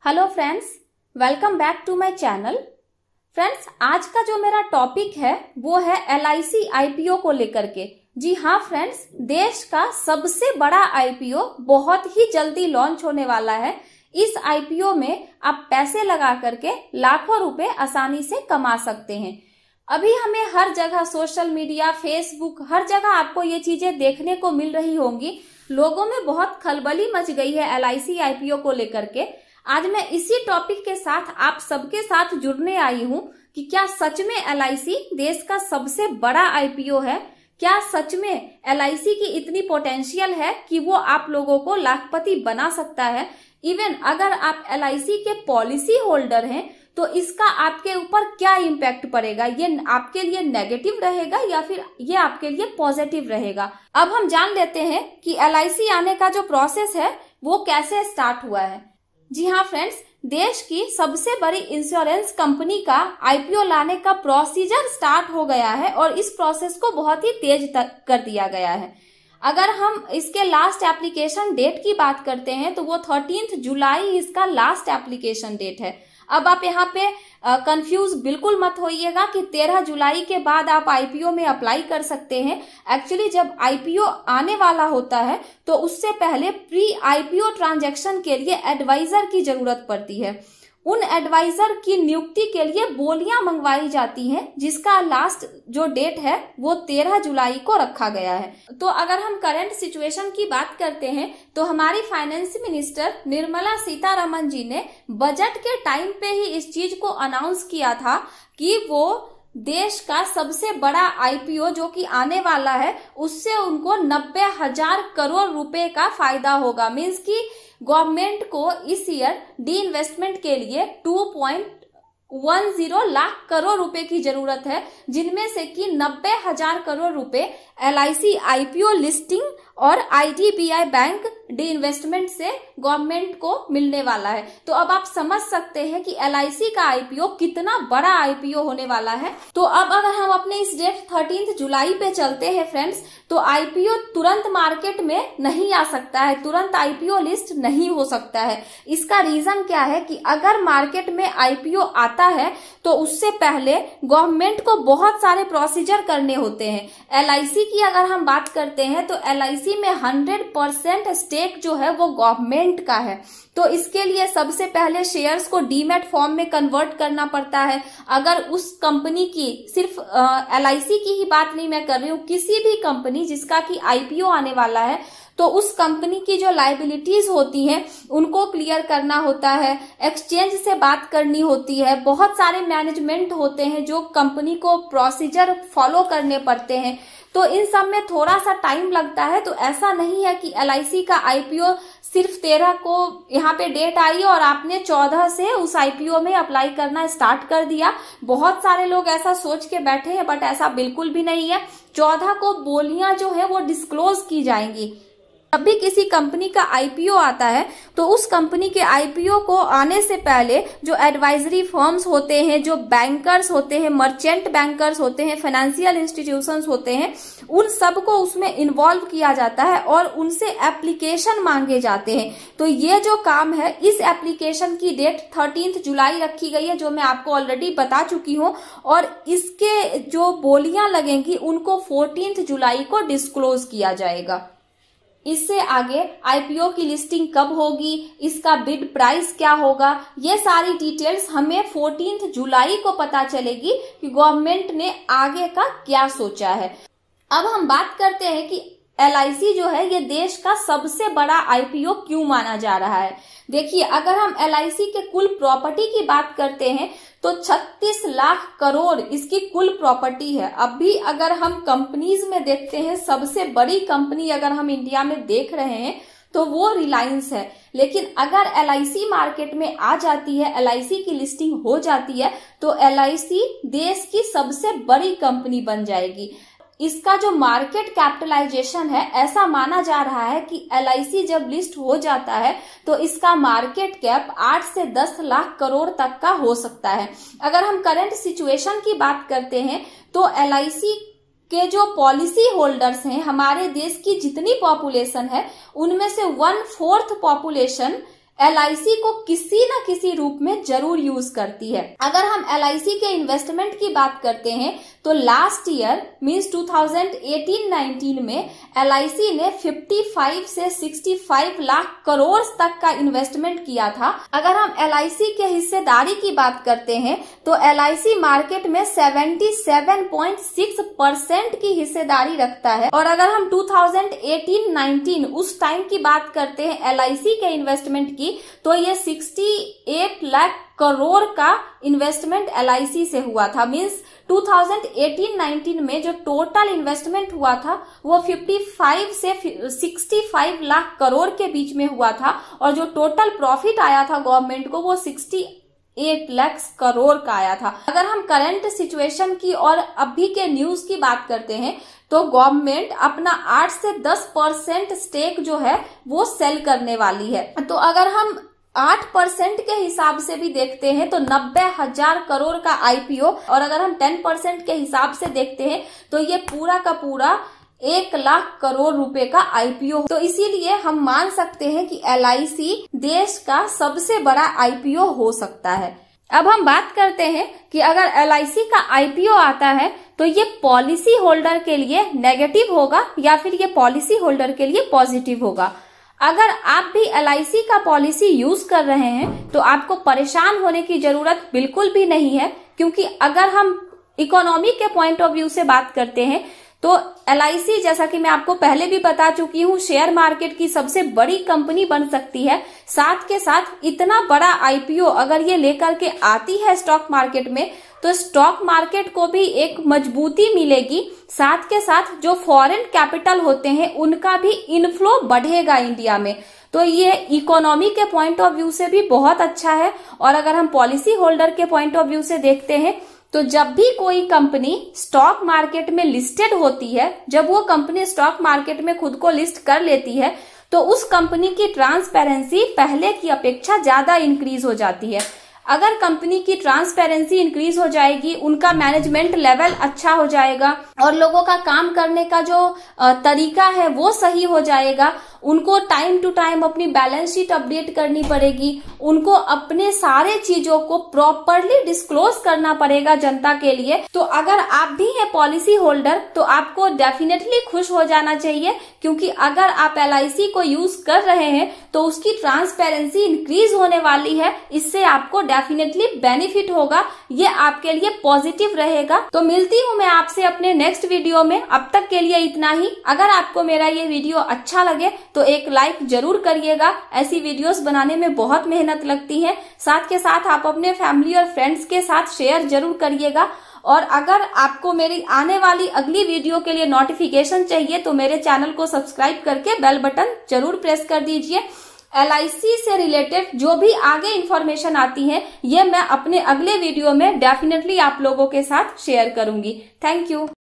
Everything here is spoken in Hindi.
Hello friends, welcome back to my channel. Friends, आज का जो मेरा टॉपिक है वो है LIC IPO को लेकर के। जी हाँ फ्रेंड्स, देश का सबसे बड़ा IPO बहुत ही जल्दी लॉन्च होने वाला है। इस IPO में आप पैसे लगा करके लाखों रुपए आसानी से कमा सकते हैं। अभी हमें हर जगह सोशल मीडिया, फेसबुक, हर जगह आपको ये चीजें देखने को मिल रही होंगी। लोगों में बहुत खलबली मच गई है LIC IPO को लेकर के। आज मैं इसी टॉपिक के साथ आप सबके साथ जुड़ने आई हूँ कि क्या सच में LIC देश का सबसे बड़ा IPO है? क्या सच में LIC की इतनी पोटेंशियल है कि वो आप लोगों को लाखपति बना सकता है? इवन अगर आप LIC के पॉलिसी होल्डर हैं तो इसका आपके ऊपर क्या इम्पैक्ट पड़ेगा? ये आपके लिए नेगेटिव रहेगा या फिर ये आपके लिए पॉजिटिव रहेगा? अब हम जान लेते हैं कि LIC आने का जो प्रोसेस है वो कैसे स्टार्ट हुआ है। जी हाँ फ्रेंड्स, देश की सबसे बड़ी इंश्योरेंस कंपनी का IPO लाने का प्रोसीजर स्टार्ट हो गया है और इस प्रोसेस को बहुत ही तेज कर दिया गया है। अगर हम इसके लास्ट एप्लीकेशन डेट की बात करते हैं तो वो 13 जुलाई इसका लास्ट एप्लीकेशन डेट है। अब आप यहाँ पे कंफ्यूज बिल्कुल मत होइएगा कि 13 जुलाई के बाद आप IPO में अप्लाई कर सकते हैं। एक्चुअली जब IPO आने वाला होता है तो उससे पहले प्री IPO ट्रांजैक्शन के लिए एडवाइजर की जरूरत पड़ती है। उन एडवाइजर की नियुक्ति के लिए बोलियां मंगवाई जाती हैं, जिसका लास्ट जो डेट है वो 13 जुलाई को रखा गया है। तो अगर हम करंट सिचुएशन की बात करते हैं तो हमारी फाइनेंस मिनिस्टर निर्मला सीतारमण जी ने बजट के टाइम पे ही इस चीज को अनाउंस किया था कि वो देश का सबसे बड़ा IPO जो कि आने वाला है उससे उनको 90,000 करोड़ रुपए का फायदा होगा। मीन्स कि गवर्नमेंट को इस ईयर डी इन्वेस्टमेंट के लिए 2.10 लाख करोड़ रुपए की जरूरत है, जिनमें से कि 90,000 करोड़ रुपए LIC IPO लिस्टिंग और IDBI बैंक डी इन्वेस्टमेंट से गवर्नमेंट को मिलने वाला है। तो अब आप समझ सकते हैं कि LIC का IPO कितना बड़ा IPO होने वाला है। तो अब अगर हम अपने इस डेट 13 जुलाई पे चलते हैं फ्रेंड्स, तो IPO तुरंत मार्केट में नहीं आ सकता है, तुरंत IPO लिस्ट नहीं हो सकता है। इसका रीजन क्या है कि अगर मार्केट में IPO आता है तो उससे पहले गवर्नमेंट को बहुत सारे प्रोसीजर करने होते हैं। LIC की अगर हम बात करते हैं तो LIC में 100% स्टेक जो है वो गवर्नमेंट का है। तो इसके लिए सबसे पहले शेयर्स को डीमैट फॉर्म में कन्वर्ट करना पड़ता है। अगर उस कंपनी की, सिर्फ LIC की ही बात नहीं मैं कर रही हूँ, किसी भी कंपनी जिसका कि IPO आने वाला है तो उस कंपनी की जो लायबिलिटीज होती हैं उनको क्लियर करना होता है, एक्सचेंज से बात करनी होती है, बहुत सारे मैनेजमेंट होते हैं जो कंपनी को प्रोसीजर फॉलो करने पड़ते हैं। तो इन सब में थोड़ा सा टाइम लगता है। तो ऐसा नहीं है कि LIC का IPO सिर्फ 13 को यहाँ पे डेट आई और आपने 14 से उस IPO में अप्लाई करना स्टार्ट कर दिया। बहुत सारे लोग ऐसा सोच के बैठे हैं, बट ऐसा बिल्कुल भी नहीं है। 14 को बोलियां जो है वो डिस्क्लोज की जाएंगी। जब भी किसी कंपनी का IPO आता है तो उस कंपनी के IPO को आने से पहले जो एडवाइजरी फर्म्स होते हैं, जो बैंकर्स होते हैं, मर्चेंट बैंकर्स होते हैं, फाइनेंशियल इंस्टीट्यूशंस होते हैं, उन सबको उसमें इन्वॉल्व किया जाता है और उनसे एप्लीकेशन मांगे जाते हैं। तो ये जो काम है, इस एप्लीकेशन की डेट 13 जुलाई रखी गई है, जो मैं आपको ऑलरेडी बता चुकी हूँ, और इसके जो बोलियां लगेंगी उनको 14 जुलाई को डिस्क्लोज किया जाएगा। इससे आगे IPO की लिस्टिंग कब होगी, इसका बिड प्राइस क्या होगा, ये सारी डिटेल्स हमें 14 जुलाई को पता चलेगी कि गवर्नमेंट ने आगे का क्या सोचा है। अब हम बात करते हैं कि LIC जो है ये देश का सबसे बड़ा IPO क्यों माना जा रहा है। देखिए, अगर हम LIC के कुल प्रॉपर्टी की बात करते हैं तो 36 लाख करोड़ इसकी कुल प्रॉपर्टी है। अब भी अगर हम कंपनीज में देखते हैं, सबसे बड़ी कंपनी अगर हम इंडिया में देख रहे हैं तो वो रिलायंस है। लेकिन अगर LIC मार्केट में आ जाती है, LIC की लिस्टिंग हो जाती है तो LIC देश की सबसे बड़ी कंपनी बन जाएगी। इसका जो मार्केट कैपिटलाइजेशन है, ऐसा माना जा रहा है कि LIC जब लिस्ट हो जाता है तो इसका मार्केट कैप 8 से 10 लाख करोड़ तक का हो सकता है। अगर हम करंट सिचुएशन की बात करते हैं तो LIC के जो पॉलिसी होल्डर्स हैं, हमारे देश की जितनी पॉपुलेशन है उनमें से 1/4 पॉपुलेशन LIC को किसी न किसी रूप में जरूर यूज करती है। अगर हम LIC के इन्वेस्टमेंट की बात करते हैं तो लास्ट ईयर मींस 2018-19 में LIC ने 55 से 65 लाख करोड़ तक का इन्वेस्टमेंट किया था। अगर हम LIC के हिस्सेदारी की बात करते हैं तो LIC मार्केट में 77.6% की हिस्सेदारी रखता है। और अगर हम 2018-19 उस टाइम की बात करते हैं LIC के इन्वेस्टमेंट की, तो ये 68 लाख करोड़ का इन्वेस्टमेंट LIC से हुआ था। मींस 2018-19 में जो टोटल इन्वेस्टमेंट हुआ था वो 55 से 65 लाख करोड़ के बीच में हुआ था, और जो टोटल प्रॉफिट आया था गवर्नमेंट को वो 68 लाख करोड़ का आया था। अगर हम करंट सिचुएशन की और अभी के न्यूज की बात करते हैं तो गवर्नमेंट अपना 8 से 10% स्टेक जो है वो सेल करने वाली है। तो अगर हम 8% के हिसाब से भी देखते हैं तो 90,000 करोड़ का IPO, और अगर हम 10% के हिसाब से देखते हैं तो ये पूरा का पूरा 1 लाख करोड़ रुपए का IPO। तो इसीलिए हम मान सकते हैं कि LIC देश का सबसे बड़ा IPO हो सकता है। अब हम बात करते हैं कि अगर LIC का IPO आता है तो ये पॉलिसी होल्डर के लिए नेगेटिव होगा या फिर ये पॉलिसी होल्डर के लिए पॉजिटिव होगा। अगर आप भी LIC का पॉलिसी यूज कर रहे हैं तो आपको परेशान होने की जरूरत बिल्कुल भी नहीं है, क्योंकि अगर हम इकोनॉमी के पॉइंट ऑफ व्यू से बात करते हैं तो LIC, जैसा कि मैं आपको पहले भी बता चुकी हूँ, शेयर मार्केट की सबसे बड़ी कंपनी बन सकती है। साथ के साथ इतना बड़ा IPO अगर ये लेकर के आती है स्टॉक मार्केट में तो स्टॉक मार्केट को भी एक मजबूती मिलेगी। साथ के साथ जो फॉरेन कैपिटल होते हैं उनका भी इनफ्लो बढ़ेगा इंडिया में। तो ये इकोनॉमी के पॉइंट ऑफ व्यू से भी बहुत अच्छा है। और अगर हम पॉलिसी होल्डर के पॉइंट ऑफ व्यू से देखते हैं तो जब भी कोई कंपनी स्टॉक मार्केट में लिस्टेड होती है, जब वो कंपनी स्टॉक मार्केट में खुद को लिस्ट कर लेती है तो उस कंपनी की ट्रांसपेरेंसी पहले की अपेक्षा ज्यादा इंक्रीज हो जाती है। अगर कंपनी की ट्रांसपेरेंसी इंक्रीज हो जाएगी, उनका मैनेजमेंट लेवल अच्छा हो जाएगा और लोगों का काम करने का जो तरीका है वो सही हो जाएगा, उनको टाइम टू टाइम अपनी बैलेंस शीट अपडेट करनी पड़ेगी, उनको अपने सारे चीजों को प्रॉपरली डिस्क्लोज करना पड़ेगा जनता के लिए। तो अगर आप भी हैं पॉलिसी होल्डर तो आपको डेफिनेटली खुश हो जाना चाहिए, क्योंकि अगर आप LIC को यूज कर रहे हैं तो उसकी ट्रांसपेरेंसी इंक्रीज होने वाली है। इससे आपको डेफिनेटली बेनिफिट होगा, ये आपके लिए पॉजिटिव रहेगा। तो मिलती हूँ मैं आपसे अपने नेक्स्ट वीडियो में। अब तक के लिए इतना ही। अगर आपको मेरा ये वीडियो अच्छा लगे तो एक लाइक जरूर करिएगा। ऐसी वीडियोस बनाने में बहुत मेहनत लगती है। साथ के साथ आप अपने फैमिली और फ्रेंड्स के साथ शेयर जरूर करिएगा। और अगर आपको मेरी आने वाली अगली वीडियो के लिए नोटिफिकेशन चाहिए तो मेरे चैनल को सब्सक्राइब करके बेल बटन जरूर प्रेस कर दीजिए। LIC से रिलेटेड जो भी आगे इन्फॉर्मेशन आती है ये मैं अपने अगले वीडियो में डेफिनेटली आप लोगों के साथ शेयर करूंगी। Thank you.